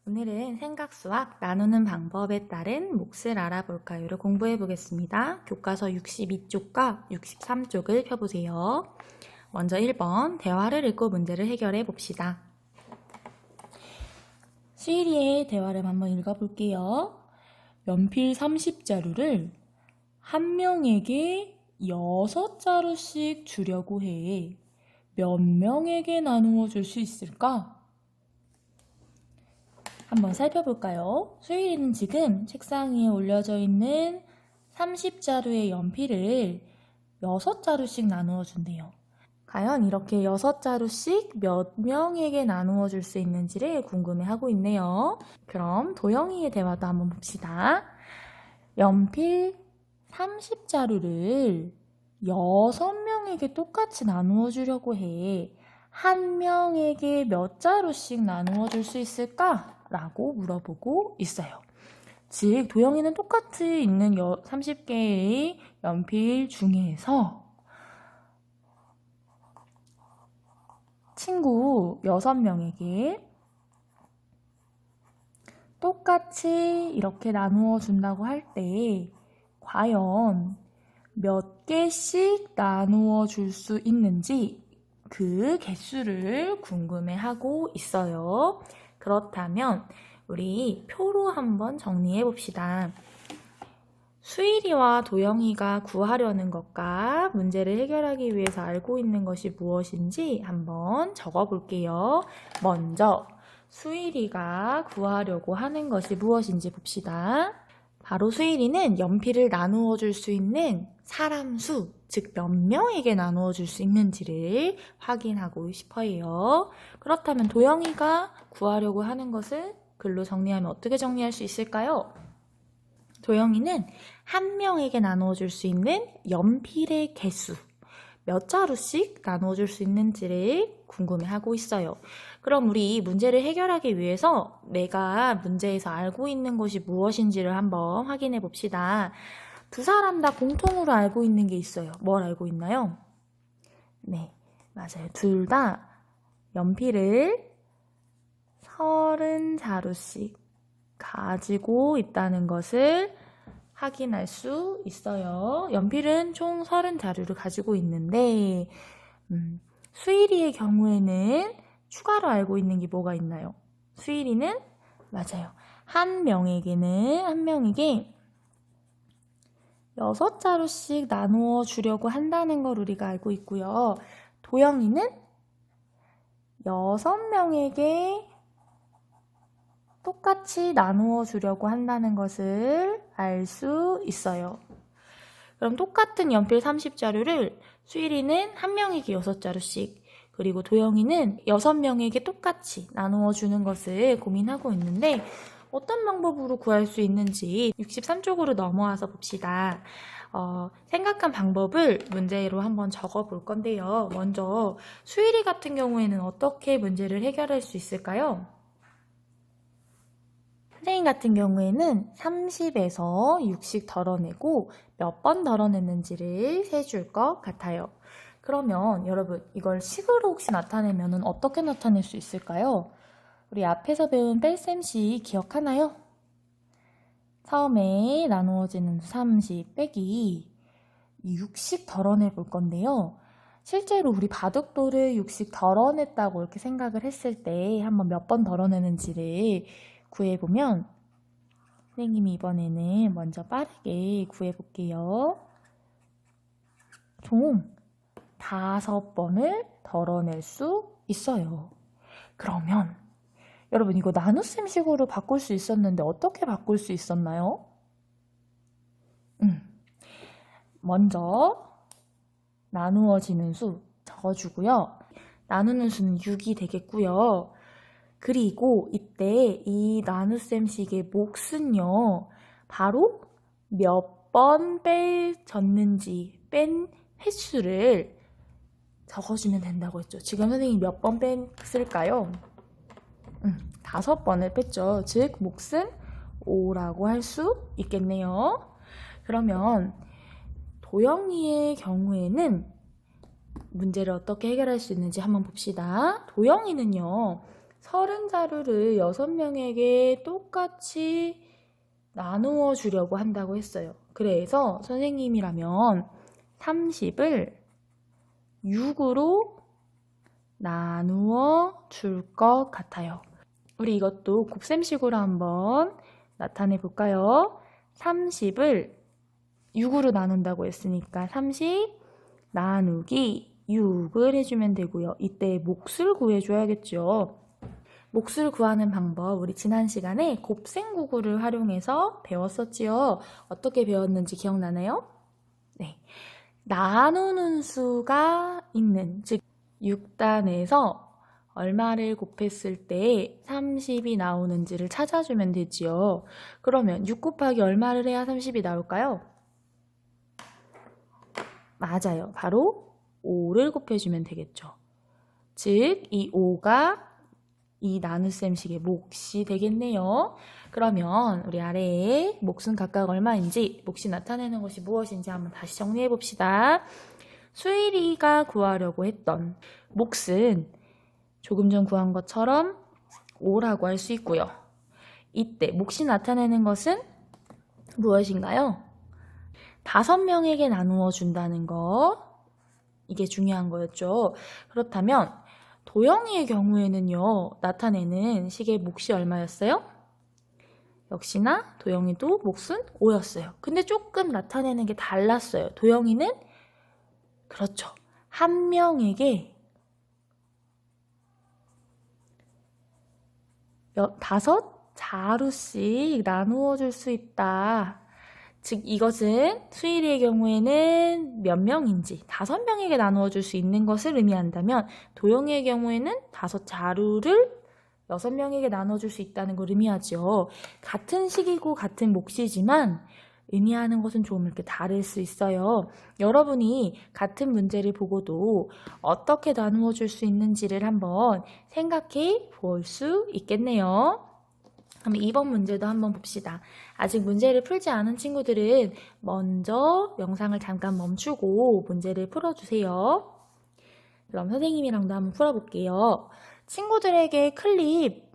오늘은 생각수학 나누는 방법에 따른 몫을 알아볼까요를 공부해 보겠습니다. 교과서 62쪽과 63쪽을 펴보세요. 먼저 1번 대화를 읽고 문제를 해결해 봅시다. 수일이의 대화를 한번 읽어볼게요. 연필 30자루를 한 명에게 6자루씩 주려고 해. 몇 명에게 나누어 줄 수 있을까? 한번 살펴볼까요? 수일이는 지금 책상 위에 올려져 있는 30자루의 연필을 6자루씩 나누어 준대요. 과연 이렇게 6자루씩 몇 명에게 나누어 줄 수 있는지를 궁금해하고 있네요. 그럼 도영이의 대화도 한번 봅시다. 연필 30자루를 6명에게 똑같이 나누어 주려고 해. 한 명에게 몇 자루씩 나누어 줄 수 있을까? 라고 물어보고 있어요. 즉 도영이는 똑같이 있는 30개의 연필 중에서 친구 6명에게 똑같이 이렇게 나누어 준다고 할 때 과연 몇 개씩 나누어 줄 수 있는지 그 개수를 궁금해하고 있어요. 그렇다면 우리 표로 한번 정리해 봅시다. 수일이와 도영이가 구하려는 것과 문제를 해결하기 위해서 알고 있는 것이 무엇인지 한번 적어 볼게요. 먼저 수일이가 구하려고 하는 것이 무엇인지 봅시다. 바로 수일이는 연필을 나누어 줄 수 있는 사람 수, 즉 몇 명에게 나누어 줄 수 있는지를 확인하고 싶어요. 그렇다면 도영이가 구하려고 하는 것을 글로 정리하면 어떻게 정리할 수 있을까요? 도영이는 한 명에게 나누어 줄 수 있는 연필의 개수, 몇 자루씩 나누어 줄 수 있는지를 궁금해하고 있어요. 그럼 우리 문제를 해결하기 위해서 내가 문제에서 알고 있는 것이 무엇인지를 한번 확인해 봅시다. 두 사람 다 공통으로 알고 있는 게 있어요. 뭘 알고 있나요? 네, 맞아요. 둘 다 연필을 30자루씩 가지고 있다는 것을 확인할 수 있어요. 연필은 총 30자루를 가지고 있는데 수일이의 경우에는 추가로 알고 있는 게 뭐가 있나요? 수일이는 맞아요. 한 명에게 6자루씩 나누어 주려고 한다는 걸 우리가 알고 있고요. 도영이는 6명에게 똑같이 나누어 주려고 한다는 것을 알 수 있어요. 그럼 똑같은 연필 30자루를 수일이는 한 명에게 6자루씩, 그리고 도영이는 6명에게 똑같이 나누어 주는 것을 고민하고 있는데 어떤 방법으로 구할 수 있는지 63쪽으로 넘어와서 봅시다. 생각한 방법을 문제로 한번 적어 볼 건데요. 먼저 수일이 같은 경우에는 어떻게 문제를 해결할 수 있을까요? 선생님 같은 경우에는 30에서 60 덜어내고 몇 번 덜어냈는지를 세줄 것 같아요. 그러면 여러분 이걸 식으로 혹시 나타내면 어떻게 나타낼 수 있을까요? 우리 앞에서 배운 뺄셈식 기억하나요? 처음에 나누어지는 30 빼기 60 덜어내 볼 건데요. 실제로 우리 바둑돌을 60 덜어냈다고 이렇게 생각을 했을 때 한번 몇 번 덜어내는지를 구해보면 선생님이 이번에는 먼저 빠르게 구해볼게요. 총 5번을 덜어낼 수 있어요. 그러면 여러분 이거 나눗셈식으로 바꿀 수 있었는데 어떻게 바꿀 수 있었나요? 먼저 나누어지는 수 적어주고요. 나누는 수는 6이 되겠고요. 그리고 이때 이 나눗셈식의 몫은요. 바로 몇 번 빼졌는지 뺀 횟수를 적어주면 된다고 했죠. 지금 선생님이 몇 번 뺐을까요? 5번을 뺐죠. 즉 몫은 5라고 할 수 있겠네요. 그러면 도영이의 경우에는 문제를 어떻게 해결할 수 있는지 한번 봅시다. 도영이는요. 30자루를 6명에게 똑같이 나누어 주려고 한다고 했어요. 그래서 선생님이라면 30을 6으로 나누어 줄 것 같아요. 우리 이것도 곱셈식으로 한번 나타내 볼까요? 30을 6으로 나눈다고 했으니까 30 나누기 6을 해주면 되고요. 이때 몫을 구해줘야겠죠. 몫을 구하는 방법, 우리 지난 시간에 곱셈구구를 활용해서 배웠었지요. 어떻게 배웠는지 기억나나요? 네, 나누는 수가 있는, 즉 6단에서 얼마를 곱했을 때 30이 나오는지를 찾아주면 되지요. 그러면 6 곱하기 얼마를 해야 30이 나올까요? 맞아요. 바로 5를 곱해주면 되겠죠. 즉, 이 5가 이 나눗셈식의 몫이 되겠네요. 그러면 우리 아래에 몫은 각각 얼마인지, 몫이 나타내는 것이 무엇인지 한번 다시 정리해 봅시다. 수일이가 구하려고 했던 몫은 조금 전 구한 것처럼 5라고 할 수 있고요. 이때 몫이 나타내는 것은 무엇인가요? 5명에게 나누어 준다는 거, 이게 중요한 거였죠. 그렇다면 도영이의 경우에는요, 나타내는 식의 몫이 얼마였어요? 역시나 도영이도 몫은 5였어요. 근데 조금 나타내는 게 달랐어요. 도영이는 그렇죠. 한 명에게 5자루씩 나누어 줄 수 있다. 즉 이것은 수일이의 경우에는 몇 명인지 5명에게 나누어 줄 수 있는 것을 의미한다면 도영이의 경우에는 5자루를 6명에게 나눠 줄 수 있다는 걸 의미하죠. 같은 식이고 같은 몫이지만 의미하는 것은 조금 이렇게 다를 수 있어요. 여러분이 같은 문제를 보고도 어떻게 나누어 줄 수 있는지를 한번 생각해 볼 수 있겠네요. 그럼 2번 문제도 한번 봅시다. 아직 문제를 풀지 않은 친구들은 먼저 영상을 잠깐 멈추고 문제를 풀어주세요. 그럼 선생님이랑도 한번 풀어볼게요. 친구들에게 클립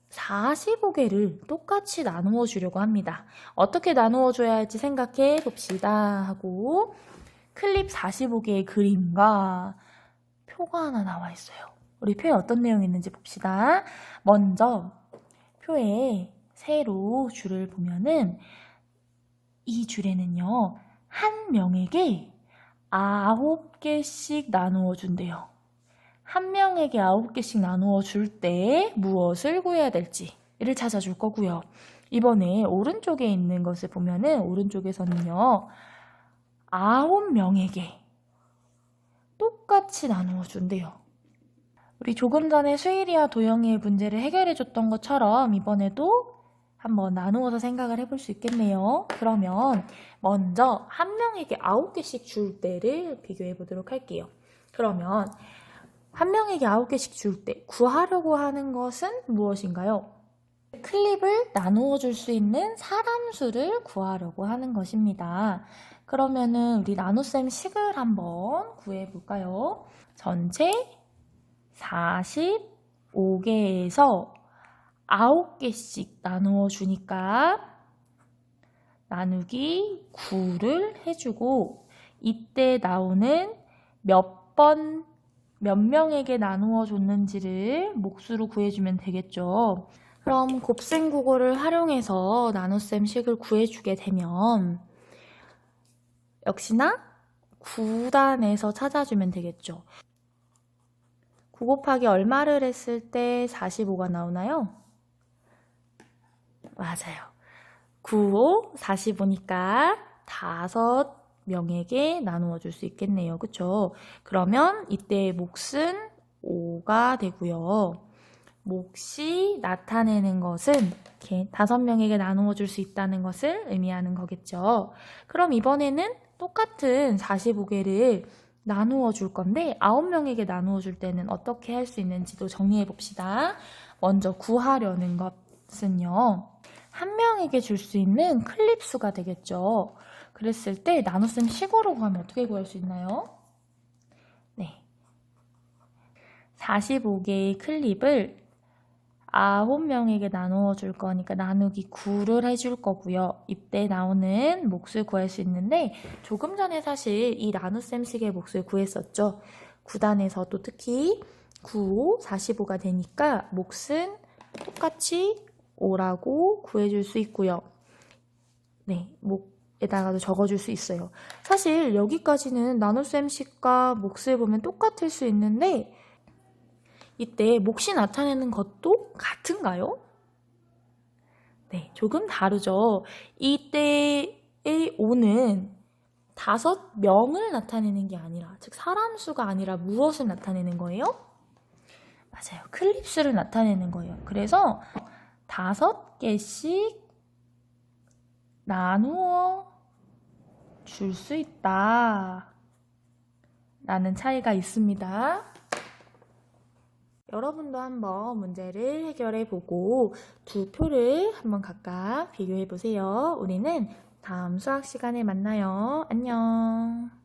45개를 똑같이 나누어 주려고 합니다. 어떻게 나누어 줘야 할지 생각해 봅시다 하고 클립 45개의 그림과 표가 하나 나와 있어요. 우리 표에 어떤 내용이 있는지 봅시다. 먼저 표에 세로 줄을 보면은 이 줄에는요, 한 명에게 9개씩 나누어 준대요. 한 명에게 9개씩 나누어 줄 때 무엇을 구해야 될지를 찾아줄 거고요. 이번에 오른쪽에 있는 것을 보면은 오른쪽에서는요, 9명에게 똑같이 나누어 준대요. 우리 조금 전에 수일이와 도영이의 문제를 해결해 줬던 것처럼 이번에도 한번 나누어서 생각을 해볼 수 있겠네요. 그러면 먼저 한 명에게 9개씩 줄 때를 비교해 보도록 할게요. 그러면 한 명에게 9개씩 줄 때 구하려고 하는 것은 무엇인가요? 클립을 나누어 줄 수 있는 사람 수를 구하려고 하는 것입니다. 그러면은 우리 나눗셈 식을 한번 구해 볼까요? 전체 45개에서 9개씩 나누어 주니까 나누기 9를 해주고 이때 나오는 몇 명에게 나누어 줬는지를 몫으로 구해주면 되겠죠. 그럼 곱셈국어를 활용해서 나눗셈 식을 구해주게 되면 역시나 9단에서 찾아주면 되겠죠. 9 곱하기 얼마를 했을 때 45가 나오나요? 맞아요. 9, 5, 45니까 5명에게 나누어 줄 수 있겠네요. 그쵸? 그러면 이때 몫은 5가 되고요. 몫이 나타내는 것은 이렇게 5명에게 나누어 줄 수 있다는 것을 의미하는 거겠죠. 그럼 이번에는 똑같은 45개를 나누어 줄 건데 9명에게 나누어 줄 때는 어떻게 할 수 있는지도 정리해 봅시다. 먼저 구하려는 것은요, 한 명에게 줄 수 있는 클립 수가 되겠죠. 그랬을 때 나눗셈 식으로 구하면 어떻게 구할 수 있나요? 네, 45개의 클립을 9명에게 나누어 줄 거니까 나누기 9를 해줄 거고요. 이때 나오는 몫을 구할 수 있는데 조금 전에 사실 이 나눗셈식의 몫을 구했었죠. 9단에서도 특히 9, 45가 되니까 몫은 똑같이 5라고 구해줄 수 있고요. 네, 목에다가도 적어줄 수 있어요. 사실 여기까지는 나눗셈식과 몫을 보면 똑같을 수 있는데 이때 몫이 나타내는 것도 같은가요? 네, 조금 다르죠. 이때의 5는 5명을 나타내는 게 아니라, 즉 사람 수가 아니라 무엇을 나타내는 거예요? 맞아요. 클립수를 나타내는 거예요. 그래서 5개씩 나누어 줄 수 있다 라는 차이가 있습니다. 여러분도 한번 문제를 해결해 보고 두 표를 한번 각각 비교해 보세요. 우리는 다음 수학 시간에 만나요. 안녕.